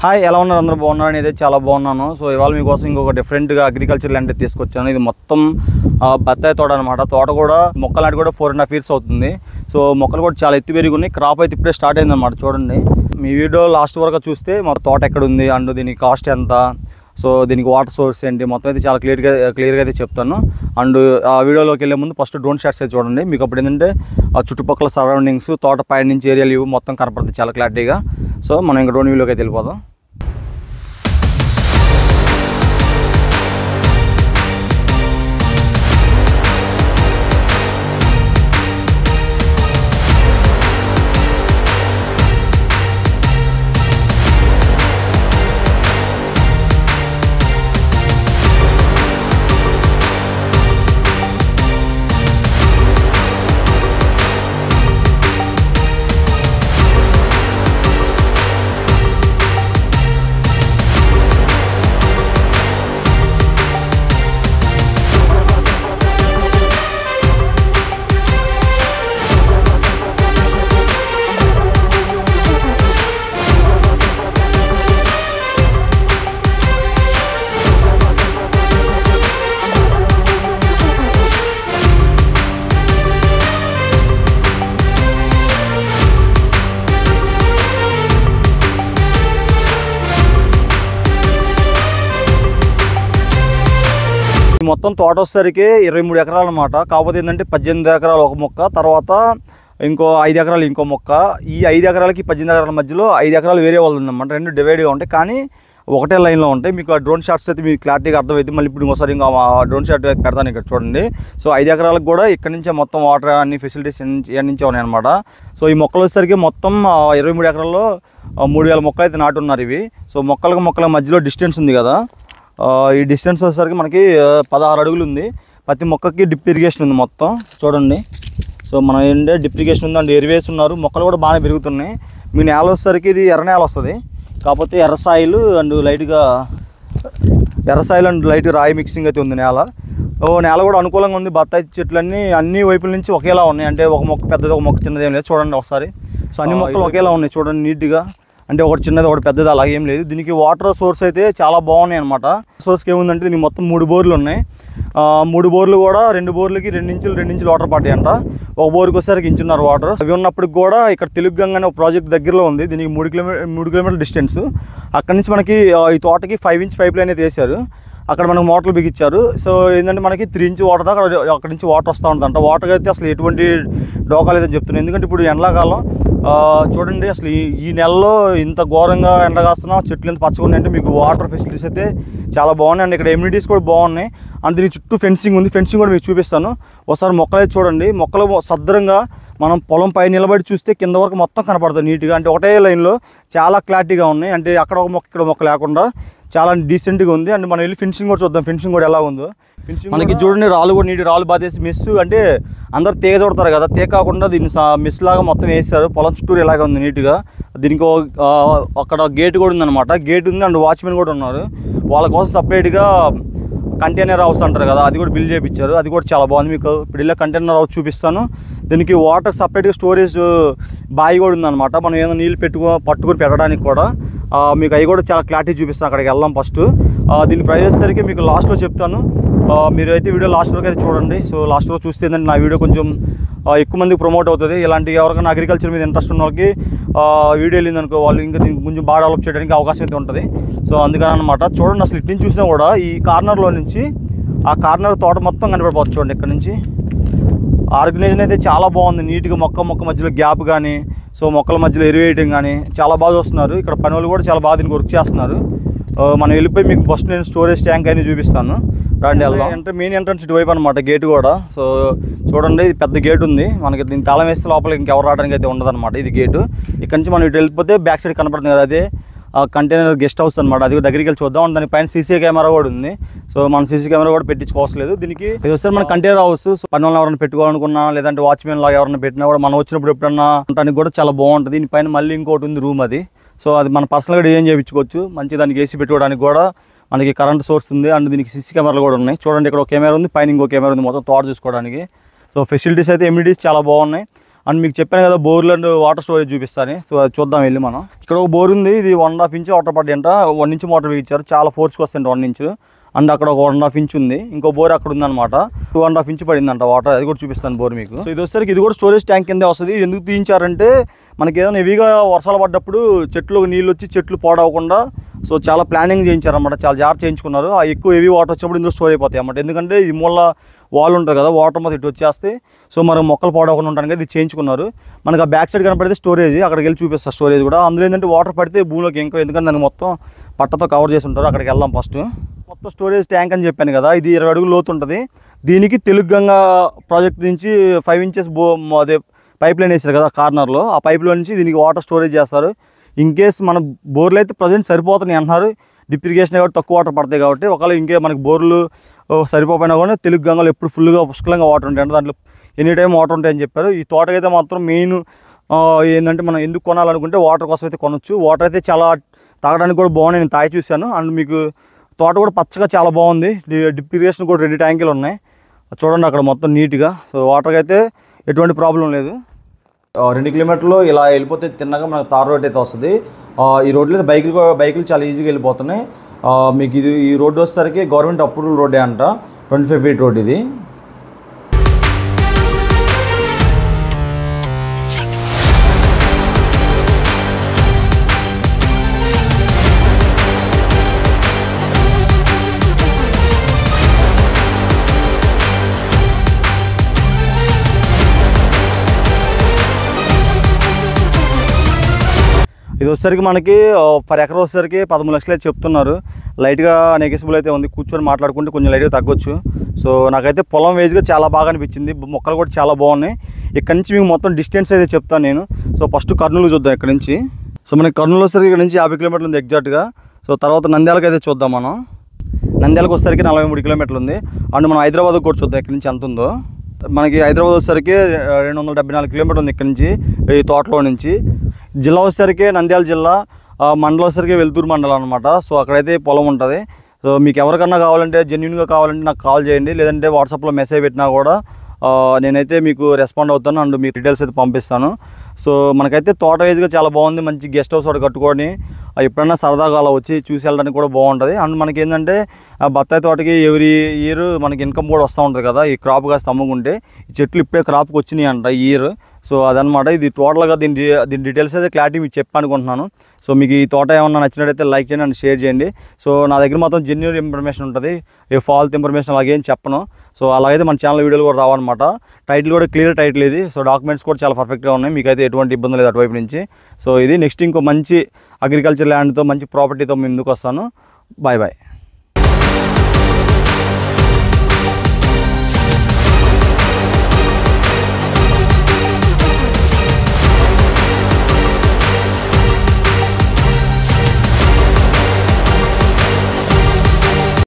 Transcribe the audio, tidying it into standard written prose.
Hi, ఎలా ఉన్నారు? అందరూ బాగున్నారు? నేనైతే చాలా బాగున్నాను. సో ఇవాళ మీకోసం ఇంకొక డిఫరెంట్గా అగ్రికల్చర్ ల్యాండ్ తీసుకొచ్చాను. ఇది మొత్తం బత్తాయి తోట అనమాట. తోట కూడా మొక్కలు నాటి కూడా 4.5 years అవుతుంది. సో మొక్కలు కూడా చాలా ఎత్తు పెరిగి ఉన్నాయి. క్రాప్ అయితే ఇప్పుడే స్టార్ట్ అయిందన్నమాట. చూడండి, మీ వీడియో లాస్ట్ వరకు చూస్తే మా తోట ఎక్కడ ఉంది అండ్ దీనికి కాస్ట్ ఎంత, సో దీనికి వాటర్ సోర్స్ ఏంటి, మొత్తం అయితే చాలా క్లియర్గా అయితే చెప్తాను. అండ్ ఆ వీడియోలోకి వెళ్ళే ముందు ఫస్ట్ డ్రోన్ షాట్స్ అయితే చూడండి. మీకు అప్పుడు ఏంటంటే ఆ చుట్టుపక్కల సరౌండింగ్స్, తోట పై నుంచి ఏరియాలు ఇవి మొత్తం కనపడుతుంది చాలా క్లారిటీగా. సో మనం ఇంకా డ్రోన్ వ్యూలోకి అయితే వెళ్ళిపోదాం. మొత్తం తోట వచ్చేసరికి 23 ఎకరాలు అనమాట. కాకపోతే ఏంటంటే 18 ఎకరాలు ఒక మొక్క, తర్వాత ఇంకో 5 ఎకరాలు ఇంకో మొక్క. ఈ 5 ఎకరాలకి 18 ఎకరాల మధ్యలో 5 ఎకరాలు వేరే వాళ్ళు ఉందన్నమాట. రెండు డివైడ్గా ఉంటాయి, కానీ ఒకటే లైన్లో ఉంటాయి. మీకు ఆ డ్రోన్ షాట్స్ అయితే మీకు క్లారిటీగా అర్థమైంది. మళ్ళీ ఇప్పుడు ఇంకోసారి ఇంకా డ్రోన్ షాట్ పెడతాను ఇక్కడ చూడండి. సో 5 ఎకరాలకు కూడా ఇక్కడ నుంచే మొత్తం వాటర్ అన్ని ఫెసిలిటీస్ ఇక్కడి నుంచే ఉన్నాయన్నమాట. సో ఈ మొక్కలు వచ్చేసరికి మొత్తం 23 ఎకరాల్లో 3000 మొక్కలు అయితే నాటున్నారు ఇవి. సో మొక్కల మధ్యలో డిస్టెన్స్ ఉంది కదా, ఈ డిస్టెన్స్ వచ్చేసరికి మనకి 16 అడుగులు ఉంది. ప్రతి మొక్కకి డ్రిప్ ఇరిగేషన్ ఉంది మొత్తం చూడండి. సో మనం ఏంటంటే డ్రిప్ ఇరిగేషన్ ఉంది అండ్ ఎరువేసి ఉన్నారు. మొక్కలు కూడా బాగానే పెరుగుతున్నాయి. మీ నేల వచ్చేసరికి ఇది ఎర్ర నేల వస్తుంది, కాకపోతే ఎర్ర సాయిల్ అండ్ లైట్ రాయి మిక్సింగ్ అయితే ఉంది నేల. నేల కూడా అనుకూలంగా ఉంది. బత్తాయి చెట్లన్నీ అన్ని వైపుల నుంచి ఒకేలా ఉన్నాయి. అంటే ఒక మొక్క పెద్దది, ఒక మొక్క చిన్నది ఏం లేదు చూడండి ఒకసారి. సో అన్ని మొక్కలు ఒకేలా ఉన్నాయి చూడండి నీట్గా. అంటే ఒకటి చిన్నది ఒకటి పెద్దది అలా ఏం లేదు. దీనికి వాటర్ సోర్స్ అయితే చాలా బాగున్నాయి అనమాట. సోర్స్కి ఏముందంటే దీనికి మొత్తం 3 బోర్లు ఉన్నాయి. 3 బోర్లు కూడా 2 బోర్లకి 2 ఇంచులు వాటర్ పట్టాయి అంట. ఒక బోర్కి వచ్చేసరికి 1.5 ఇంచ్ వాటర్. అవి ఉన్నప్పటికి కూడా ఇక్కడ తెలుగుగంగా అనే ఒక ప్రాజెక్ట్ దగ్గరలో ఉంది. దీనికి 3 కిలోమీటర్ల డిస్టెన్స్. అక్కడ నుంచి మనకి ఈ తోటకి 5 inch పైప్ లైన్ అయితే వేశారు. అక్కడ మనకు మోటార్లు బిగించారు. సో ఏంటంటే మనకి 3 inch వాటర్ దాకా అక్కడ నుంచి వాటర్ వస్తూ ఉంటుందంట. వాటర్ అయితే అసలు ఎటువంటి డోకా లేదని చెప్తున్నాను. ఎందుకంటే ఇప్పుడు ఎండాకాలం చూడండి, అసలు ఈ నెలలో ఇంత ఘోరంగా ఎండగాస్తున్నా చెట్లు ఎంత పచ్చగా ఉన్నాయంటే మీకు వాటర్ ఫెసిలిటీస్ అయితే చాలా బాగున్నాయి. అండ్ ఇక్కడ ఎమ్యూనిటీస్ కూడా బాగున్నాయి. అండ్ దీని చుట్టూ ఫెన్సింగ్ ఉంది. ఫెన్సింగ్ కూడా మీకు చూపిస్తాను ఒకసారి. మొక్కలు అయితే చూడండి, మొక్కలు సద్రంగా మనం పొలం పై నిలబడి చూస్తే కింద వరకు మొత్తం కనపడుతుంది నీట్గా. అంటే ఒకటే లైన్లో చాలా క్లారిటీగా ఉన్నాయి. అంటే అక్కడ ఒక మొక్క ఇక్కడ మొక్క లేకుండా చాలా డీసెంట్గా ఉంది. అండ్ మనం వెళ్ళి ఫెన్సింగ్ కూడా చూద్దాం, ఫెన్సింగ్ కూడా ఎలా ఉందో. ఫెన్సింగ్ మనకి చూడండి, రాళ్ళు కూడా నీటి రాళ్ళు బాధేసి మెస్, అంటే అందరు తీగ చూడతారు కదా, తీగ కాకుండా దీన్ని మెస్ లాగా మొత్తం వేస్తారు. పొలం చుట్టూరు ఇలాగే ఉంది నీట్గా. దీనికి అక్కడ గేట్ కూడా ఉందన్నమాట. గేట్ ఉంది అండ్ వాచ్మెన్ కూడా ఉన్నారు. వాళ్ళ కోసం సపరేట్గా కంటైనర్ హౌస్ అంటారు కదా, అది కూడా బిల్డ్ చేయించారు. అది కూడా చాలా బాగుంది. మీకు ఇప్పుడు ఇలా కంటైనర్ హౌస్ చూపిస్తాను. దీనికి వాటర్ సపరేట్గా స్టోరేజ్ బావి కూడా ఉందన్నమాట. మనం ఏదైనా నీళ్ళు పట్టుకొని పెట్టడానికి కూడా మీకు అవి కూడా చాలా క్లారిటీ చూపిస్తాను. అక్కడికి వెళ్దాం ఫస్ట్. దీని ప్రైస్ వచ్చేసరికి మీకు లాస్ట్లో చెప్తాను. మీరు అయితే వీడియో లాస్ట్ వరకు అయితే చూడండి. సో లాస్ట్ వరకు చూస్తే ఏంటంటే నా వీడియో కొంచెం ఎక్కువ మందికి ప్రమోట్ అవుతుంది. ఇలాంటి ఎవరికైనా అగ్రికల్చర్ మీద ఇంట్రెస్ట్ ఉన్న వాళ్ళకి వీడియో వెళ్ళిందనుకో, వాళ్ళు ఇంకా దీనికి కొంచెం బాగా డెవలప్ చేయడానికి అవకాశం అయితే ఉంటుంది. సో అందుకని అనమాట. చూడండి, అసలు ఇటు నుంచి చూసినా కూడా ఈ కార్నర్లో నుంచి ఆ కార్నర్ తోట మొత్తం కనపడిపోతుంది చూడండి. ఇక్కడ నుంచి ఆర్గనైజేషన్ అయితే చాలా బాగుంది. నీట్గా మొక్క మధ్యలో గ్యాప్ కానీ, సో మొక్కల మధ్యలో ఎరువేయడం కానీ చాలా బాగా చూస్తున్నారు. ఇక్కడ పని వాళ్ళు కూడా చాలా బాగా దీనికి వర్క్ చేస్తున్నారు. మనం వెళ్ళిపోయి మీకు ఫస్ట్ నేను స్టోరేజ్ ట్యాంక్ అని చూపిస్తాను. రండి వెళ్దాం. అంటే మెయిన్ ఎంట్రన్స్ ఇటువైపు అనమాట గేట్ కూడా. సో చూడండి, ఇది పెద్ద గేట్ ఉంది. మనకి దీన్ని తాళం వేస్తే లోపల ఇంకెవరు రావడానికి అయితే ఉండదు అనమాట. ఇది గేటు. ఇక్కడ నుంచి మనం ఇటు వెళ్ళిపోతే బ్యాక్ సైడ్ కనపడుతుంది కదా, అదే కంటైనర్ గెస్ట్ హౌస్ అనమాట. అది దగ్గరికి వెళ్ళి చూద్దాం. దాని పైన సీసీ కెమెరా కూడా ఉంది. సో మనం సీసీ కెమెరా కూడా పెట్టించుకోవాల్సి లేదు. దీనికి ఇది వస్తే మన కంటైనర్ హౌస్. పని వాళ్ళని ఎవరైనా పెట్టుకోవాలనుకున్నా, లేదంటే వాచ్మెన్ లాగా ఎవరైనా పెట్టినా కూడా మనం వచ్చినప్పుడు ఎప్పుడన్నా ఉండడానికి కూడా చాలా బాగుంటుంది. దీనిపైన మళ్ళీ ఇంకోటి ఉంది రూమ్. అది సో అది మనం పర్సనల్గా డిజైన్ చేయించుకోవచ్చు. మంచి దానికి ఏసీ పెట్టుకోవడానికి కూడా మనకి కరెంట్ సోర్స్ ఉంది. అండ్ దీనికి సీసీ కెమెరాలు కూడా ఉన్నాయి. చూడండి, ఇక్కడ ఒక కెమెరా ఉంది, పైన ఇంకో కెమెరా ఉంది మొత్తం తోట చూసుకోవడానికి. సో ఫెసిలిటీస్ అయితే ఎమ్యూనిటీస్ చాలా బాగున్నాయి. అండ్ మీకు చెప్పాను కదా బోర్లు అండ్ వాటర్ స్టోరేజ్ చూపిస్తాను. సో అది చూద్దాం వెళ్ళి మనం. ఇక్కడ ఒక బోర్ ఉంది, ఇది 1.5 ఇంచ్ వాటర్ పడ్డాయంట. 1 ఇంచ్ మోటార్ ఇచ్చారు, చాలా ఫోర్స్కి వస్తుంది 1 ఇంచ్. అండ్ అక్కడ ఒక 1.5 ఇంచ్ ఉంది, ఇంకో బోర్ అక్కడ ఉందన్నమాట. 2.5 ఇంచ్ పడిందంట వాటర్, అది కూడా చూపిస్తాను బోర్ మీకు. సో ఇది వచ్చేసరికి ఇది కూడా స్టోరేజ్ ట్యాంక్ కిందే వస్తుంది. ఇది ఎందుకు తీయించారంటే మనకి ఏదైనా హెవీగా వర్షాలు పడ్డప్పుడు చెట్లు నీళ్ళు వచ్చి చెట్లు పాడవకుండా సో చాలా ప్లానింగ్ చేయించారన్నమాట, చాలా జాగ్రత్త చేయించుకున్నారు. ఆ ఎక్కువ హెవీ వాటర్ వచ్చినప్పుడు ఇందులో స్టోర్ అయిపోతాయి అన్నమాట. ఎందుకంటే ఈ మూల వాల్ ఉంటుంది కదా, వాటర్ మొత్తం ఇటు వచ్చేస్తే సో మనం మొక్కలు పాడవకుండా ఉంటాను కదా, ఇది చేయించుకున్నారు. మనకు ఆ బ్యాక్ సైడ్ కనపడితే స్టోరేజ్, అక్కడికి వెళ్ళి చూపిస్తారు స్టోరేజ్ కూడా. అందులో ఏంటంటే వాటర్ పడితే భూమిలోకి ఇంకా, ఎందుకంటే దాన్ని మొత్తం పట్టతో కవర్ చేసి ఉంటారు. అక్కడికి వెళ్దాం ఫస్ట్. మొత్తం స్టోరేజ్ ట్యాంక్ అని చెప్పాను కదా, ఇది 20 అడుగులు లోతు ఉంటుంది. దీనికి తెలుగంగా ప్రాజెక్ట్ నుంచి 5 ఇంచెస్ అదే పైప్ లైన్ వేసారు కదా కార్నర్లో, ఆ పైప్లో నుంచి దీనికి వాటర్ స్టోరేజ్ చేస్తారు. ఇన్ కేస్ మన బోర్లు అయితే ప్రజెంట్ సరిపోతున్నాయి అంటున్నారు, డ్రిప్ ఇరిగేషన్ కాబట్టి తక్కువ వాటర్ పడతాయి కాబట్టి. ఒకవేళ ఇంకే మనకి బోర్లు సరిపోయినా కూడా తెలుగు గంగలో ఎప్పుడు ఫుల్గా పుష్కలంగా వాటర్ ఉంటాయి అంటే దాంట్లో ఎనీ టైం వాటర్ ఉంటాయని చెప్పారు. ఈ తోటకైతే మాత్రం మెయిన్ ఏంటంటే మనం ఎందుకు కొనాలనుకుంటే వాటర్ కోసం అయితే కొనొచ్చు. వాటర్ అయితే చాలా తాగడానికి కూడా బాగున్నాయి, నేను తాగి చూశాను. అండ్ మీకు తోట కూడా పచ్చగా చాలా బాగుంది. డ్రిప్ ఇరిగేషన్ కూడా 2 ట్యాంకులు ఉన్నాయి చూడండి అక్కడ మొత్తం నీట్గా. సో వాటర్కి అయితే ఎటువంటి ప్రాబ్లం లేదు. 2 కిలోమీటర్లు ఇలా వెళ్ళిపోతే తిన్నగా మనకు తార్ రోడ్ అయితే వస్తుంది. ఈ రోడ్లో అయితే బైకులు చాలా ఈజీగా వెళ్ళిపోతున్నాయి. మీకు ఇది ఈ రోడ్డు వచ్చేసరికి గవర్నమెంట్ అప్రూవల్ రోడ్డే అంట, 25 ఫీట్ రోడ్ ఇది. ఇది వచ్చేసరికి మనకి పర్ ఎకర్ వచ్చేసరికి 13 లక్షలు అయితే చెప్తున్నారు. లైట్గా నెగెసిబుల్ అయితే ఉంది, కూర్చొని మాట్లాడుకుంటే కొంచెం లైట్గా తగ్గొచ్చు. సో నాకైతే పొలం వేజ్గా చాలా బాగా అనిపించింది, మొక్కలు కూడా చాలా బాగున్నాయి. ఇక్కడ నుంచి మీకు మొత్తం డిస్టెన్స్ అయితే చెప్తాను నేను. సో ఫస్ట్ కర్నూలు చూద్దాం ఇక్కడ నుంచి. సో మనకి కర్నూలు వచ్చేసరికి ఇక్కడ నుంచి 50 కిలోమీటర్లు ఉంది ఎగ్జాక్ట్గా. సో తర్వాత నంద్యాలకు అయితే చూద్దాం మనం. నంద్యాలకు వచ్చేసరికి 43 కిలోమీటర్లు ఉంది. అండ్ మనం హైదరాబాద్కి కూడా చూద్దాం ఇక్కడ నుంచి ఎంత ఉందో. మనకి హైదరాబాద్ వచ్చేసరికి 274 కిలోమీటర్లు ఉంది ఇక్కడ నుంచి, ఈ తోటలో నుంచి. జిల్లా వచ్చేసరికి నంద్యాల జిల్లా, మండలం వచ్చేసరికి వెల్తూరు మండలం అనమాట. సో అక్కడైతే పొలం ఉంటుంది. సో మీకు ఎవరికన్నా కావాలంటే జెన్యున్గా కావాలంటే నాకు కాల్ చేయండి, లేదంటే వాట్సాప్లో మెసేజ్ పెట్టినా కూడా నేనైతే మీకు రెస్పాండ్ అవుతాను అండ్ మీ డీటెయిల్స్ అయితే పంపిస్తాను. సో మనకైతే తోట వైజ్గా చాలా బాగుంది, మంచి గెస్ట్ హౌస్ ఒకటి కట్టుకొని ఎప్పుడైనా సరదాగా అలా వచ్చి చూసి వెళ్ళడానికి కూడా బాగుంటుంది. అండ్ మనకి ఏంటంటే బత్తాయి తోటకి ఎవ్రీ ఇయర్ మనకి ఇన్కమ్ కూడా వస్తూ ఉంటుంది కదా, ఈ క్రాప్ కాస్త అమ్ముకుంటే. ఈ చెట్లు ఇప్పుడే క్రాప్కి వచ్చినాయి అంట ఈ ఇయర్. సో అదనమాట, ఇది టోటల్గా దీని డీటెయిల్స్ అయితే క్లారిటీ మీకు చెప్పానుకుంటున్నాను. సో మీకు ఈ తోట ఏమన్నా నచ్చినట్టయితే లైక్ చేయండి అండ్ షేర్ చేయండి. సో నా దగ్గర మాత్రం జెన్యూన్ ఇన్ఫర్మేషన్ ఉంటుంది, ఏ ఫాల్త్ ఇన్ఫర్మేషన్ అలాగేం చెప్పను. సో అలాగైతే మన ఛానల్ వీడియోలు కూడా రావన్నమాట. టైటిల్ కూడా క్లియర్ టైటిల్ ఇది. సో డాక్యుమెంట్స్ కూడా చాలా పర్ఫెక్ట్గా ఉన్నాయి, మీకైతే ఎటువంటి ఇబ్బంది లేదు అటువైపు నుంచి. సో ఇది నెక్స్ట్ ఇంకో మంచి అగ్రికల్చర్ ల్యాండ్తో మంచి ప్రాపర్టీతో మేము ముందుకు వస్తాను. Bye bye.